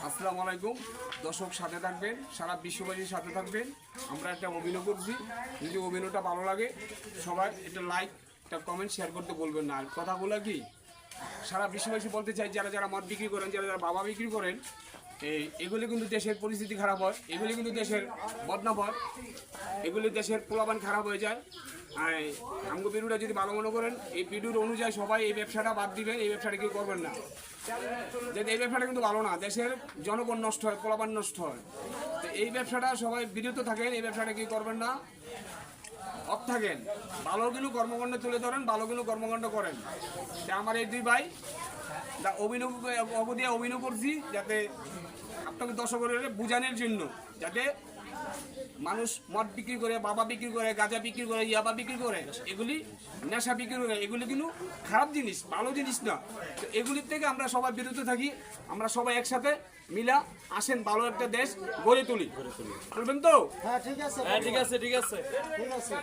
আসসালামু আলাইকুম দর্শক, সাথে থাকবেন, সারা বিশ্ববাসীর সাথে থাকবেন। আমরা একটা অভিনয় করছি, যদি অভিনয়টা ভালো লাগে সবাই একটা লাইক, একটা কমেন্ট, শেয়ার করতে বলবেন না। আর কথাগুলো কি সারা বিশ্ববাসী বলতে চাই, যারা যারা মদ বিক্রি করেন, যারা যারা বাবা বিক্রি করেন, এগুলি কিন্তু দেশের পরিস্থিতি খারাপ হয়, এগুলি কিন্তু দেশের বদনাম হয়, এগুলি দেশের পোলাপান খারাপ হয়ে যায়। আর আমগো ভিডিওটা যদি ভালো মনে করেন, এই ভিডিওর অনুযায়ী সবাই এই ব্যবসাটা বাদ দিবেন, এই ব্যবসাটা কেউ করবেন না। যে এই ব্যবসাটা কিন্তু ভালো না, দেশের জনগণ নষ্ট হয়, পোলাপান নষ্ট হয়। তো এই ব্যবসাটা সবাই বিরত থাকেন, এই ব্যবসাটা কেউ করবেন না, অফ থাকেন। ভালো কিন্তু কর্মকাণ্ড তুলে ধরেন, ভালো কিন্তু কর্মকাণ্ড করেন। আমার এই দুই ভাই অভিনয় করছি, যাতে আপনাকে দর্শকের বুঝানোর জন্য, যাতে মানুষ মদ বিক্রি করে, বাবা বিক্রি করে, গাঁজা বিক্রি করে, ইয়াবা বিক্রি করে, এগুলি নেশা বিক্রি করে, এগুলি কিন্তু খারাপ জিনিস, ভালো জিনিস না। তো এগুলির থেকে আমরা সবাই বিরত থাকি, আমরা সবাই একসাথে মিলা আসেন, ভালো একটা দেশ গড়ে তুলি। বলবেন তো? হ্যাঁ ঠিক আছে, ঠিক আছে। ঠিক আছে।